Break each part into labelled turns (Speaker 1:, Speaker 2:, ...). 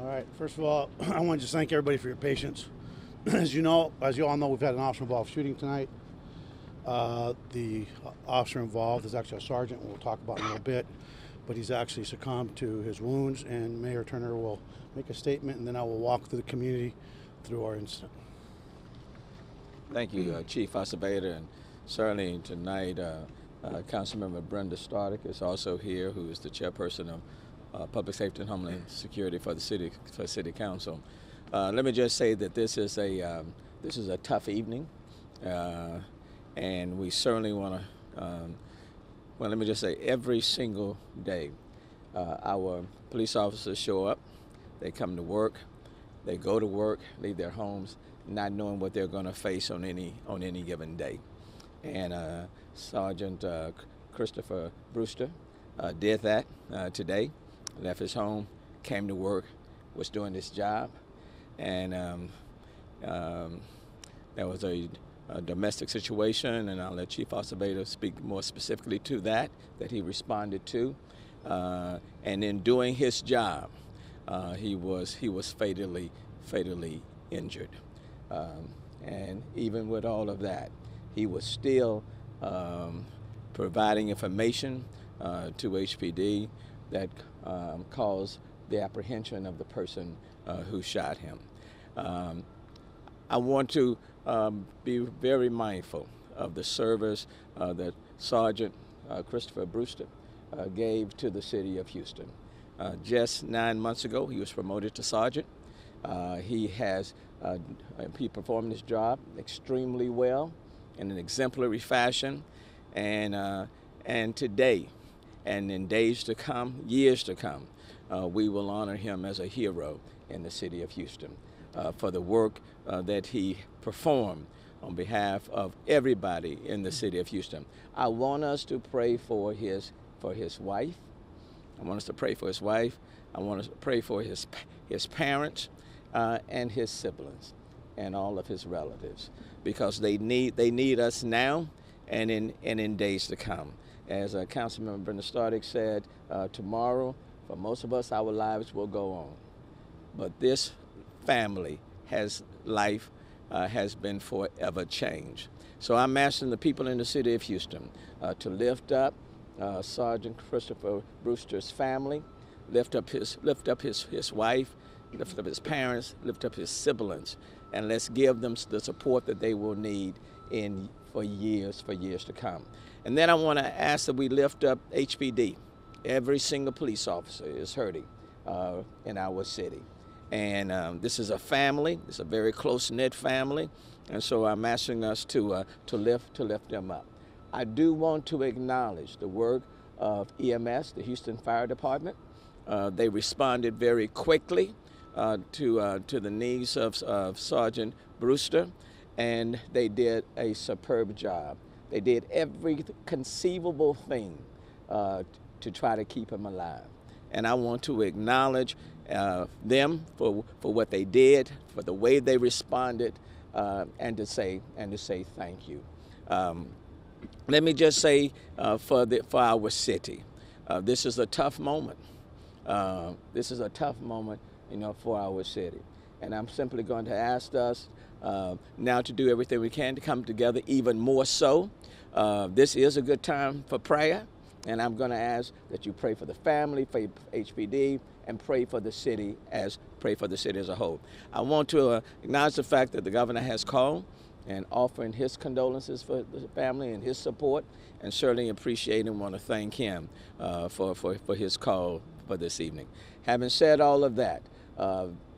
Speaker 1: right. First of all, I want to just thank everybody for your patience. As you all know, we've had an officer-involved shooting tonight. The officer involved is actually a sergeant, we'll talk about in a little bit, but he's actually succumbed to his wounds, and Mayor Turner will make a statement, and then I will walk through the community through our incident.
Speaker 2: Thank you, Chief Acevedo, and certainly tonight, Councilmember Brenda Stardick is also here, who is the chairperson of Public Safety and Homeland Security for the City Council. Let me just say that this is a tough evening, and we certainly want to. Well, let me just say, every single day, our police officers show up. They come to work. They go to work, leave their homes, not knowing what they're going to face on any given day. And Sergeant Christopher Brewster did that today. Left his home, came to work, was doing his job, and there was a domestic situation, and I'll let Chief Acevedo speak more specifically to that he responded to. And in doing his job, he was fatally injured. And even with all of that, he was still providing information to HPD that caused the apprehension of the person who shot him. I want to be very mindful of the service that Sergeant Christopher Brewster gave to the city of Houston. Just 9 months ago, he was promoted to sergeant. He performed his job extremely well in an exemplary fashion, and today, and in days to come, years to come, we will honor him as a hero in the city of Houston for the work that he performed on behalf of everybody in the city of Houston. I want us to pray for his wife. I want us to pray for his wife. I want us to pray for his parents and his siblings and all of his relatives, because they need us now and in days to come. As Councilmember Brenda Stardick said, tomorrow, for most of us, our lives will go on. But this family has been forever changed. So I'm asking the people in the city of Houston to lift up Sergeant Christopher Brewster's family, lift up his wife, lift up his parents, lift up his siblings, and let's give them the support that they will need for years to come. And then I want to ask that we lift up HPD. Every single police officer is hurting in our city. And this is a family. It's a very close-knit family. And so I'm asking us to lift them up. I do want to acknowledge the work of EMS, the Houston Fire Department. They responded very quickly to the needs of Sergeant Brewster, and they did a superb job. They did every conceivable thing to try to keep him alive. And I want to acknowledge them for what they did, for the way they responded, and to say thank you. Let me just say for our city, this is a tough moment. This is a tough moment, for our city. And I'm simply going to ask us now to do everything we can to come together even more so. This is a good time for prayer, and I'm going to ask that you pray for the family, for HPD, and pray for the city as a whole. I want to acknowledge the fact that the governor has called and offering his condolences for the family and his support, and certainly appreciate and want to thank him for his call for this evening. Having said all of that,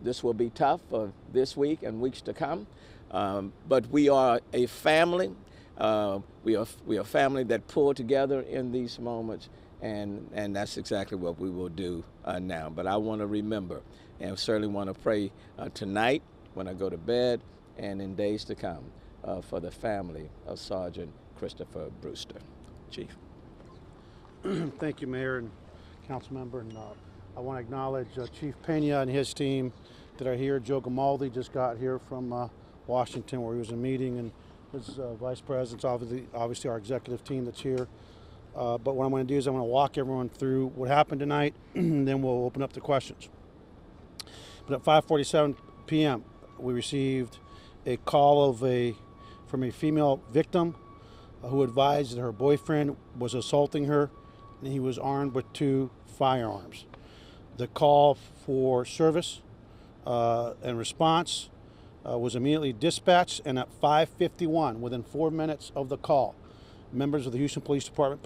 Speaker 2: this will be tough for this week and weeks to come, but we are a family. We are a family that pull together in these moments, and that's exactly what we will do now. But I want to remember, and certainly want to pray tonight when I go to bed and in days to come for the family of Sergeant Christopher Brewster. Chief.
Speaker 1: Thank you, Mayor and Council Member. And I want to acknowledge Chief Pena and his team that are here. Joe Gamaldi just got here from Washington, where he was in a meeting, and his vice president's obviously our executive team that's here. But what I'm going to do is I'm going to walk everyone through what happened tonight, and then we'll open up the questions. But at 5:47 p.m., we received a call from a female victim who advised that her boyfriend was assaulting her and he was armed with 2 firearms. The call for service and response was immediately dispatched, and at 5:51, within 4 minutes of the call, members of the Houston Police Department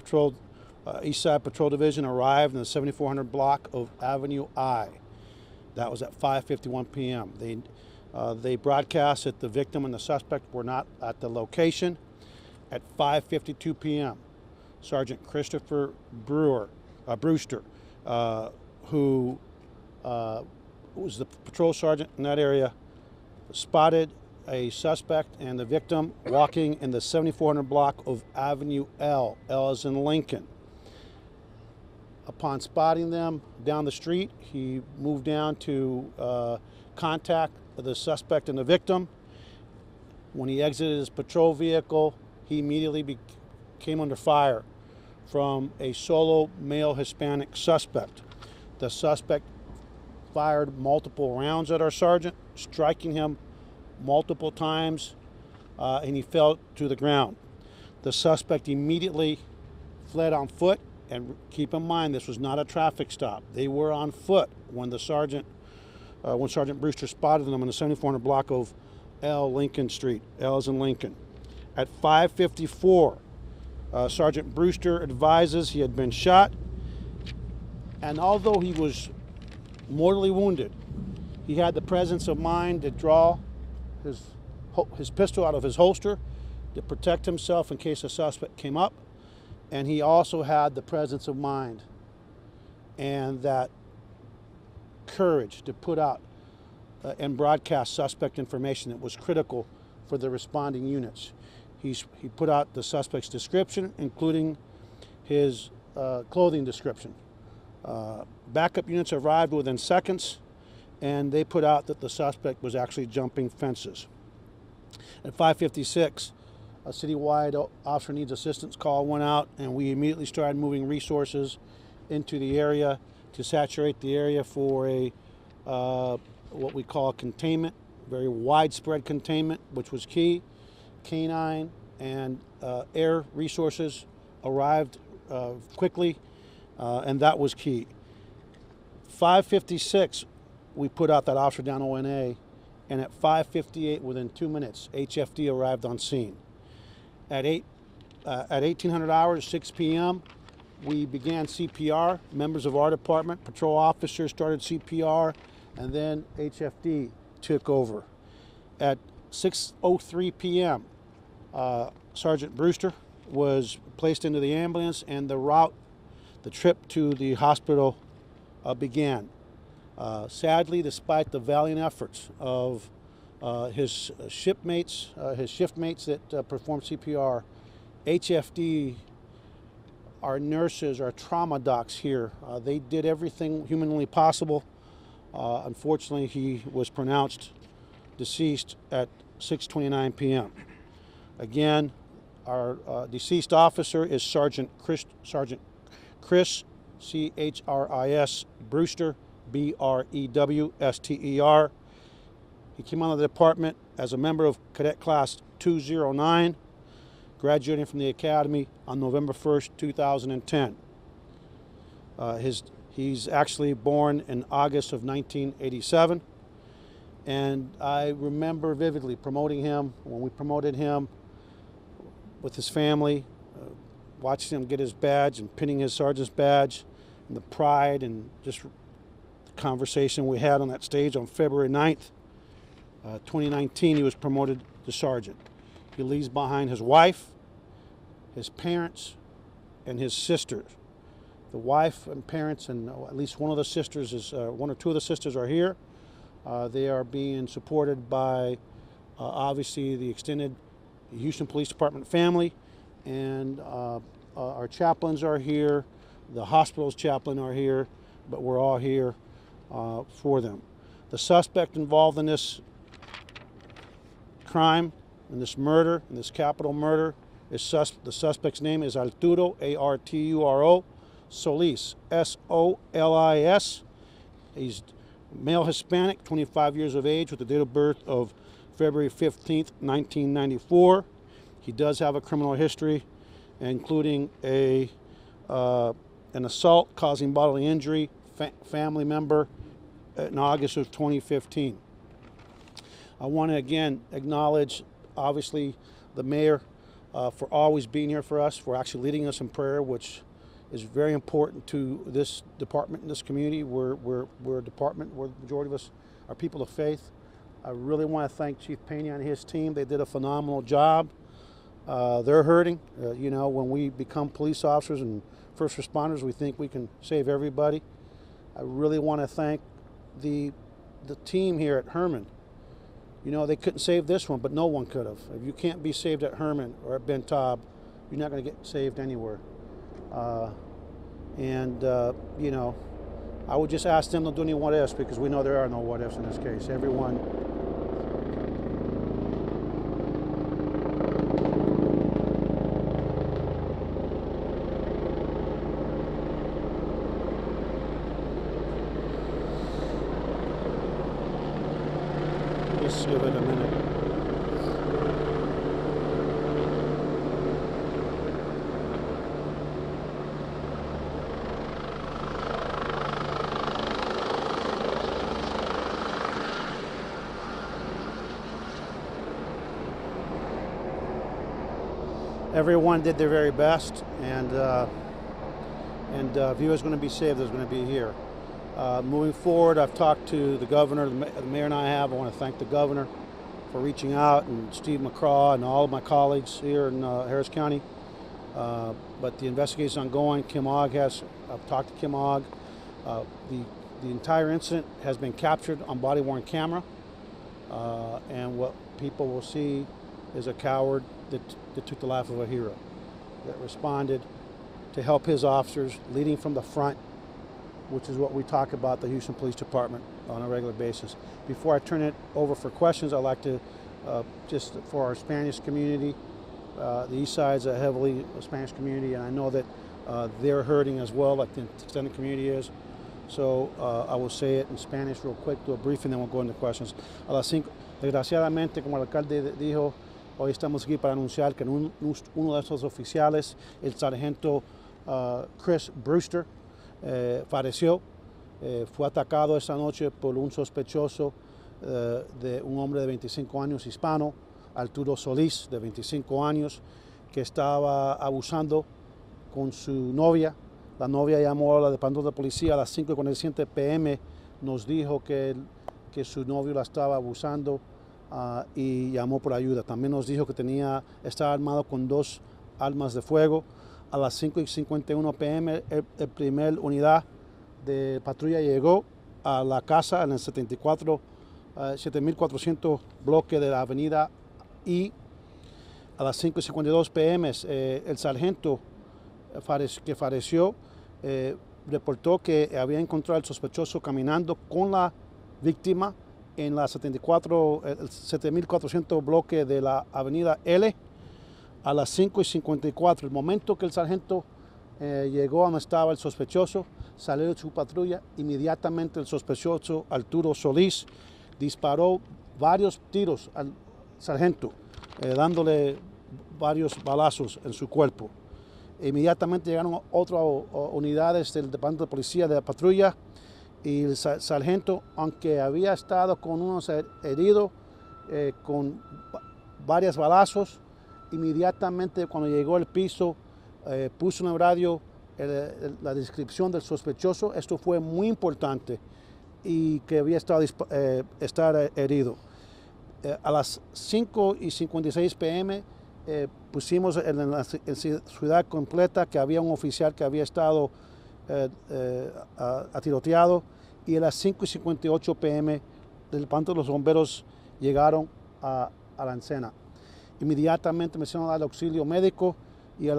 Speaker 1: East Side Patrol Division arrived in the 7400 block of Avenue I. That was at 5:51 p.m. They broadcast that the victim and the suspect were not at the location. At 5:52 p.m., Sergeant Christopher Brewster, who was the patrol sergeant in that area, spotted a suspect and the victim walking in the 7400 block of Avenue L. L as in Lincoln. Upon spotting them down the street, he moved down to contact the suspect and the victim. When he exited his patrol vehicle, he immediately came under fire from a solo male Hispanic suspect. The suspect fired multiple rounds at our sergeant, striking him multiple times, and he fell to the ground. The suspect immediately fled on foot, and keep in mind, this was not a traffic stop. They were on foot when Sergeant Brewster spotted them in the 7400 block of L Lincoln Street. L is in Lincoln. At 5:54, Sergeant Brewster advises he had been shot, and although he was mortally wounded, he had the presence of mind to draw his pistol out of his holster to protect himself in case a suspect came up, and he also had the presence of mind and that courage to put out and broadcast suspect information that was critical for the responding units. He put out the suspect's description, including his clothing description. Backup units arrived within seconds, and they put out that the suspect was actually jumping fences. At 5:56, a citywide officer needs assistance call went out, and we immediately started moving resources into the area to saturate the area for a what we call containment, very widespread containment, which was key. Canine and air resources arrived quickly, and that was key. 5:56, we put out that officer down ONA, and at 5:58, within 2 minutes, HFD arrived on scene. At 1800 hours, 6 p.m., we began CPR. Members of our department, patrol officers started CPR, and then HFD took over. At 6:03 p.m., Sergeant Brewster was placed into the ambulance, and the trip to the hospital began. Sadly, despite the valiant efforts of his shiftmates that performed CPR, HFD, our nurses, our trauma docs here, they did everything humanly possible. Unfortunately, he was pronounced deceased at 6:29 p.m. Again, our deceased officer is Sergeant Chris, C-H-R-I-S, Brewster, B-R-E-W-S-T-E-R. He came out of the department as a member of Cadet Class 209, graduating from the Academy on November 1st, 2010. He's actually born in August of 1987, and I remember vividly promoting him, when we promoted him with his family, watching him get his badge and pinning his sergeant's badge, and the pride and just the conversation we had on that stage on February 9th, 2019, he was promoted to sergeant. He leaves behind his wife, his parents, and his sisters. The wife and parents, and at least one of the sisters one or two of the sisters are here. They are being supported by obviously the extended Houston Police Department family, and our chaplains are here, the hospital's chaplain are here, but we're all here for them. The suspect involved in this crime, in this murder, in this capital murder, the suspect's name is Arturo, A-R-T-U-R-O, Solis, S-O-L-I-S. He's Male Hispanic, 25 years of age, with the date of birth of February 15th, 1994. He does have a criminal history, including an assault causing bodily injury, family member, in August of 2015. I want to again acknowledge, obviously, the mayor for always being here for us, for actually leading us in prayer, which is very important to this department in this community. We're a department where the majority of us are people of faith. I really want to thank Chief Pena and his team. They did a phenomenal job. They're hurting. You know, when we become police officers and first responders, we think we can save everybody. I really want to thank the team here at Herman. You know, they couldn't save this one, but no one could have. If you can't be saved at Herman or at Ben Taub, you're not going to get saved anywhere. You know, I would just ask them to do any what ifs, because we know there are no what ifs in this case. Everyone. Just give it a minute. Everyone did their very best, and if he was going to be saved, there's going to be here. Moving forward, I've talked to the governor, the mayor and I have. I want to thank the governor for reaching out, and Steve McCraw and all of my colleagues here in Harris County. But the investigation is ongoing. I've talked to Kim Ogg. The entire incident has been captured on body-worn camera, and what people will see is a coward that took the life of a hero, that responded to help his officers, leading from the front, which is what we talk about the Houston Police Department on a regular basis. Before I turn it over for questions, I'd like to, just for our Spanish community, the East Side's a heavily Spanish community, and I know that they're hurting as well, like the extended community is. So I will say it in Spanish real quick, do a briefing, then we'll go into questions. A las 5, desgraciadamente, como el alcalde dijo, hoy estamos aquí para anunciar que uno de esos oficiales, el sargento Chris Brewster, falleció. Fue atacado esta noche por un sospechoso de un hombre de 25 años hispano, Arturo Solis, de 25 años, que estaba abusando con su novia. La novia llamó a la departamento de policía a las 5:47 p.m. Nos dijo que su novio la estaba abusando y llamó por ayuda. También nos dijo que estaba armado con 2 armas de fuego. A las 5:51 p.m. el primer unidad de patrulla llegó a la casa en el 7400 bloque de la avenida I. A las 5:52 p.m. El sargento que falleció reportó que había encontrado al sospechoso caminando con la víctima en la 7400 bloque de la avenida L. A las 5:54, el momento que el sargento llegó a donde estaba el sospechoso, salió de su patrulla. Inmediatamente el sospechoso Arturo Solis disparó varios tiros al sargento, dándole varios balazos en su cuerpo. Inmediatamente llegaron otras unidades del departamento de policía de la patrulla, y el sargento, aunque había estado con unos heridos con varios balazos, inmediatamente cuando llegó al piso puso en el radio la descripción del sospechoso. Esto fue muy importante, y que había estado herido. A las 5:56 p.m. Pusimos en la ciudad completa que había un oficial que había estado tiroteado, y a las 5:58 p.m. del departamento de los bomberos llegaron a la escena. Inmediatamente empezaron a darle auxilio médico, y a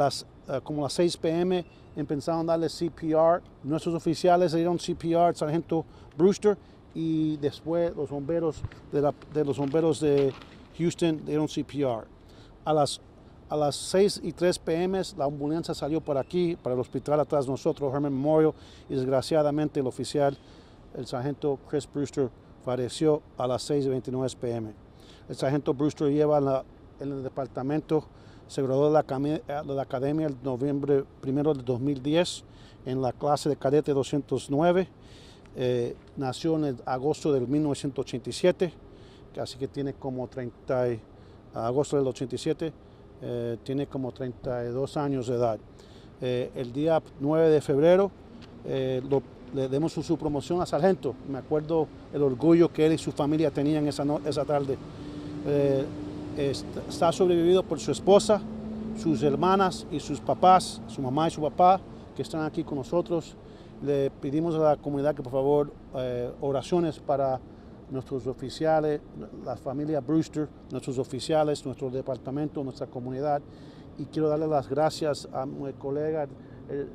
Speaker 1: como a las 6 p.m. empezaron a darle CPR. Nuestros oficiales le dieron CPR al sargento Brewster, y después los bomberos de Houston dieron CPR. A las 6:03 p.m. la ambulancia salió por aquí, para el hospital atrás de nosotros, Herman Memorial, y desgraciadamente el oficial el sargento Chris Brewster falleció a las 6:29 p.m. El sargento Brewster lleva en el departamento, se graduó de la academia el noviembre 1 de 2010 en la clase de cadete 209. Nació en el agosto del 1987, así que tiene como agosto del 87, tiene como 32 años de edad. El día 9 de febrero le demos su promoción a sargento. Me acuerdo el orgullo que él y su familia tenían esa tarde. Está sobrevivido por su esposa, sus hermanas y sus papás, su mamá y su papá, que están aquí con nosotros. Le pedimos a la comunidad que por favor oraciones para nuestros oficiales, la familia Brewster, nuestros oficiales, nuestro departamento, nuestra comunidad. Y quiero darle las gracias a mi colega, el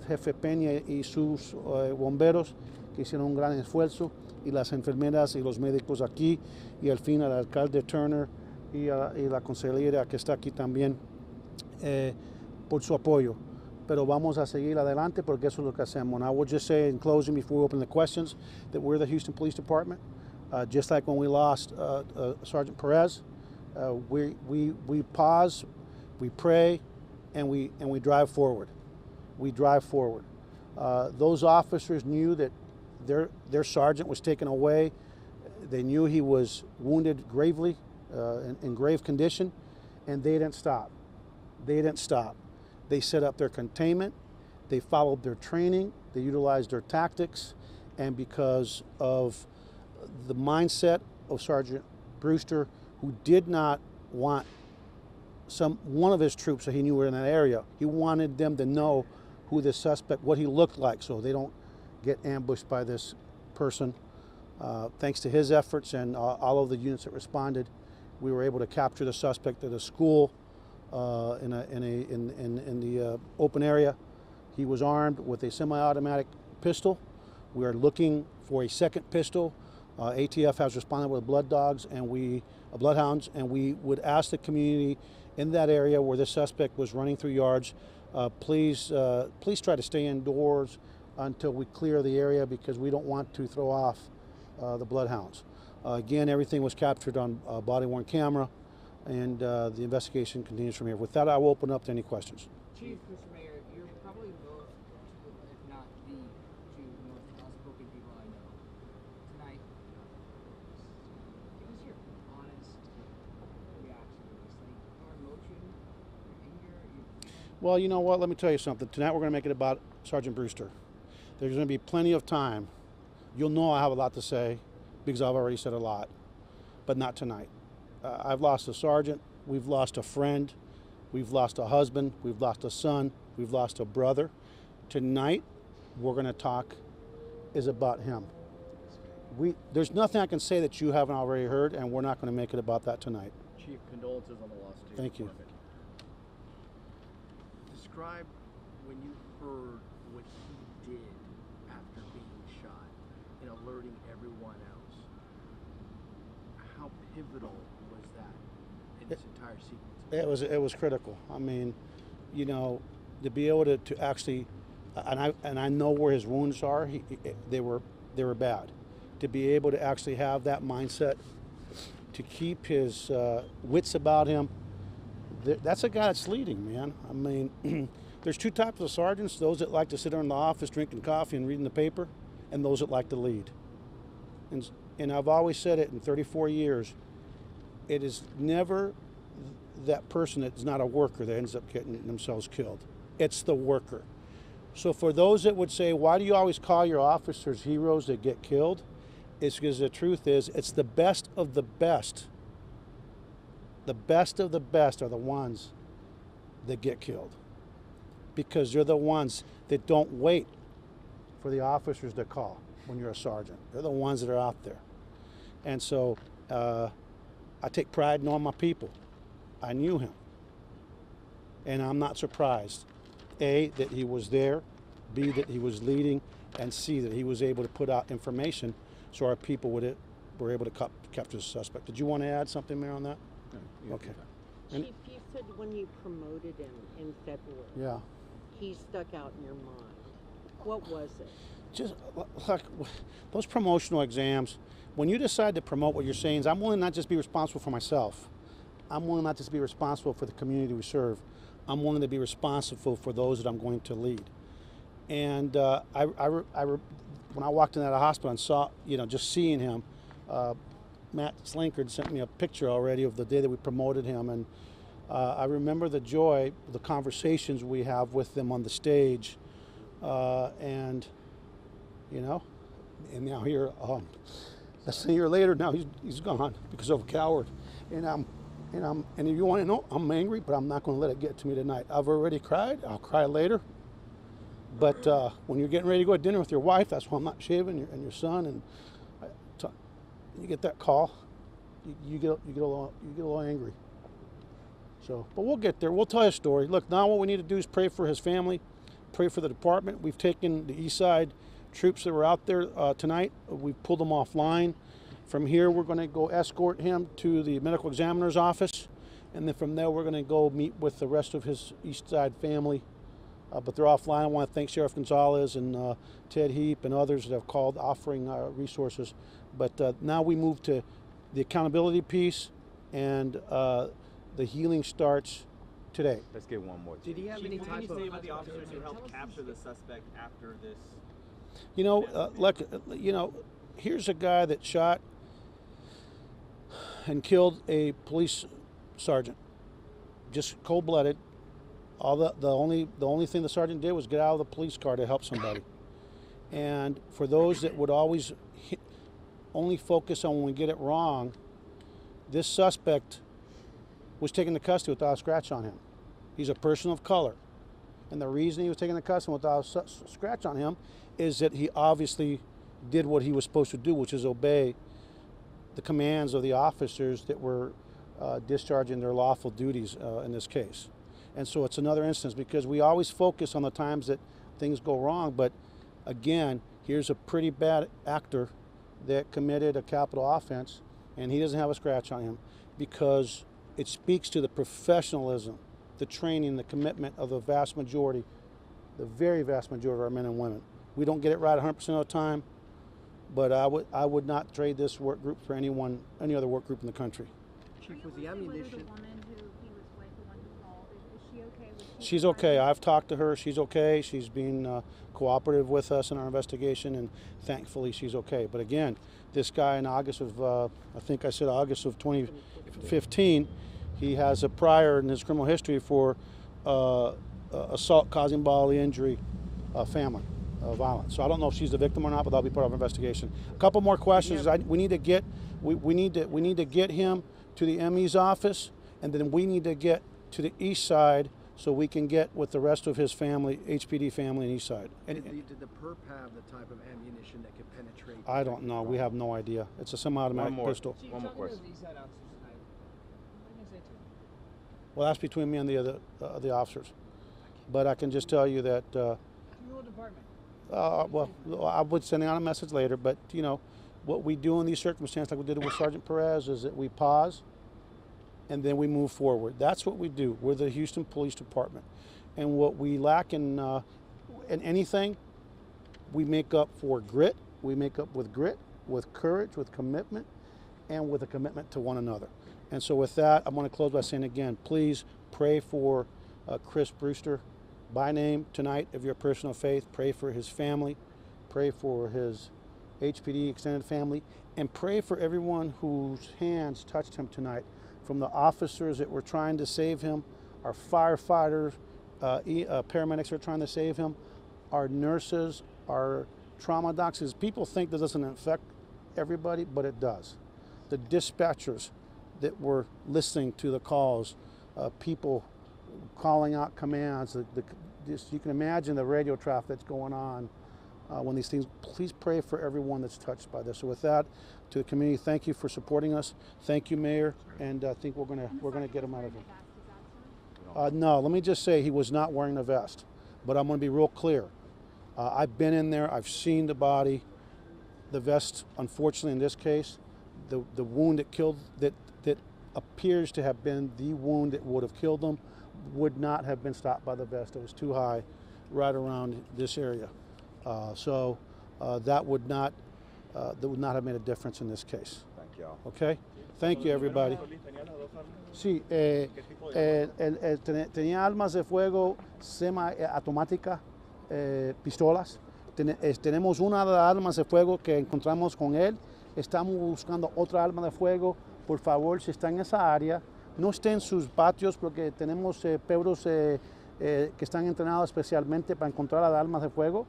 Speaker 1: jefe Peña y sus bomberos que hicieron un gran esfuerzo, y las enfermeras y los médicos aquí, y al fin al alcalde Turner y la consejera que está aquí también por su apoyo. Pero vamos a seguir adelante porque eso es lo que hacemos. And I will just say in closing before we open the questions that we're the Houston Police Department. Just like when we lost Sergeant Perez, we pause, we pray, and we drive forward. We drive forward. Those officers knew that their sergeant was taken away. They knew he was wounded gravely, in grave condition, and they didn't stop. They didn't stop. They set up their containment. They followed their training. They utilized their tactics, and because of the mindset of Sergeant Brewster, who did not want one of his troops that he knew were in that area, he wanted them to know who the suspect, what he looked like, so they don't get ambushed by this person. Thanks to his efforts and all of the units that responded, we were able to capture the suspect at a school in the open area. He was armed with a semi-automatic pistol. We are looking for a second pistol. ATF has responded with bloodhounds, and we would ask the community in that area where the suspect was running through yards, please try to stay indoors until we clear the area, because we don't want to throw off the bloodhounds. Again, everything was captured on body-worn camera, and the investigation continues from here. With that, I will open up to any questions.
Speaker 3: Chief, Mr. Mayor, you're probably both, if not the two most outspoken people I know. Tonight, give us your honest reaction to this. Like, your emotion, your anger,
Speaker 1: Well, you know what? Let me tell you something. Tonight we're going to make it about Sergeant Brewster. There's going to be plenty of time. You'll know I have a lot to say because I've already said a lot, but not tonight. I've lost a sergeant. We've lost a friend. We've lost a husband. We've lost a son. We've lost a brother. Tonight, we're going to talk is about him. There's nothing I can say that you haven't already heard, and we're not going to make it about that tonight.
Speaker 4: Chief, condolences on the loss to your
Speaker 1: Thank you.
Speaker 4: department. Describe when you heard what he did after being shot and alerting everyone else. How pivotal was that in this entire sequence?
Speaker 1: It was critical. I mean, you know, to be able to actually, and I know where his wounds are. They were bad. To be able to actually have that mindset, to keep his wits about him. That's a guy that's leading, man. I mean, there's two types of sergeants: those that like to sit in the office drinking coffee and reading the paper, and those that like to lead. And I've always said it in 34 years. It is never that person that's not a worker that ends up getting themselves killed. It's the worker. So for those that would say, why do you always call your officers heroes that get killed? It's because the truth is, it's the best of the best. The best of the best are the ones that get killed, because they're the ones that don't wait for the officers to call when you're a sergeant. They're the ones that are out there. And so I take pride in knowing my people. I knew him. And I'm not surprised, A, that he was there, B, that he was leading, and C, that he was able to put out information so our people were able to capture the suspect. Did you want to add something, Mayor, on that? Okay.
Speaker 5: Chief, you said when you promoted him in February,
Speaker 1: Yeah.
Speaker 5: he stuck out in your mind. What was it?
Speaker 1: just like those promotional exams, when you decide to promote what you're saying is I'm willing not just be responsible for myself. I'm willing not just be responsible for the community we serve. I'm willing to be responsible for those that I'm going to lead. And when I walked in that hospital and saw, just seeing him, Matt Slinkard sent me a picture already of the day that we promoted him. And I remember the joy, the conversations we have with them on the stage. And now here, less than a year later, now he's gone because of a coward. And if you want to know, I'm angry, but I'm not going to let it get to me tonight. I've already cried. I'll cry later. But when you're getting ready to go to dinner with your wife, that's why I'm not shaving, and your son, and you get that call, you get a little angry. So, but we'll get there. We'll tell you a story. Look, now what we need to do is pray for his family, pray for the department. We've taken the East Side troops that were out there tonight. We've pulled them offline. From here, we're going to go escort him to the medical examiner's office, and then from there, we're going to go meet with the rest of his East Side family. But they're offline. I want to thank Sheriff Gonzalez and Ted Heap and others that have called offering resources. But now we move to the accountability piece, and the healing starts today.
Speaker 6: Let's get one more.
Speaker 4: Did he have any
Speaker 7: What
Speaker 4: type
Speaker 7: can you
Speaker 4: of?
Speaker 7: say about the officers who helped capture the suspect after this?
Speaker 1: Here's a guy that shot and killed a police sergeant, just cold-blooded. The only thing the sergeant did was get out of the police car to help somebody. And for those that would always only focus on when we get it wrong, this suspect was taken to custody without a scratch on him. He's a person of color. And the reason he was taken to custody without a scratch on him is that he obviously did what he was supposed to do, which is obey the commands of the officers that were discharging their lawful duties in this case. And so it's another instance because we always focus on the times that things go wrong, but again, here's a pretty bad actor that committed a capital offense, and he doesn't have a scratch on him because it speaks to the professionalism, the training, the commitment of the vast majority, the very vast majority of our men and women. We don't get it right 100% of the time, but I would not trade this work group for any other work group in the country.
Speaker 4: Chief, was the ammunition?
Speaker 1: She's okay. I've talked to her. She's okay. She's been cooperative with us in our investigation, and thankfully she's okay. But again, this guy in August of, August of 2015, he has a prior in his criminal history for assault causing bodily injury, family violence. So I don't know if she's the victim or not, but that'll be part of our investigation. A couple more questions. We need to get him to the ME's office, and then we need to get to the East Side so we can get with the rest of his family, HPD family in East Side.
Speaker 4: Did the perp have the type of ammunition that could penetrate?
Speaker 1: I don't know. We have no idea. It's a semi-automatic pistol.
Speaker 7: One more question.
Speaker 1: Well, that's between me and the officers. But I can just tell you that.
Speaker 3: To your department.
Speaker 1: I would send out a message later. But what we do in these circumstances, like we did with Sergeant Perez, is that we pause, and then we move forward. That's what we do. We're the Houston Police Department, and what we lack in anything, we make up for grit. We make up with grit, with courage, with commitment, and with a commitment to one another. And so with that, I'm going to close by saying again, please pray for Chris Brewster by name tonight if you're a person of faith. Pray for his family. Pray for his HPD extended family. And pray for everyone whose hands touched him tonight, from the officers that were trying to save him, our firefighters, paramedics who are trying to save him, our nurses, our trauma docs. People think this doesn't affect everybody, but it does. The dispatchers that were listening to the calls, people calling out commands. You can imagine the radio traffic that's going on when these things. Please pray for everyone that's touched by this. So with that, to the community, thank you for supporting us. Thank you, Mayor, and I think we're gonna get him out of here. No, let me just say he was not wearing a vest, but I'm gonna be real clear. I've been in there. I've seen the body. The vest, unfortunately, in this case, the wound that killed that appears to have been the wound that would have killed him would not have been stopped by the vest. It was too high right around this area. So that would not have made a difference in this case.
Speaker 6: Thank y'all.
Speaker 1: Okay? Thank you, everybody. Sí, tenía armas de fuego semiautomáticas, pistolas. Tenemos una de las armas de fuego que encontramos con él. Estamos buscando otra arma de fuego. Por favor, si está en esa área, no esté en sus patios porque tenemos perros que están entrenados especialmente para encontrar las armas de fuego.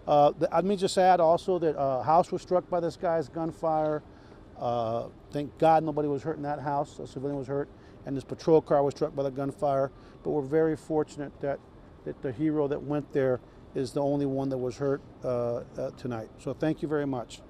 Speaker 1: Let me just add also that a house was struck by this guy's gunfire. Thank God nobody was hurt in that house. A civilian was hurt, and this patrol car was struck by the gunfire. But we're very fortunate that the hero that went there is the only one that was hurt tonight. So thank you very much.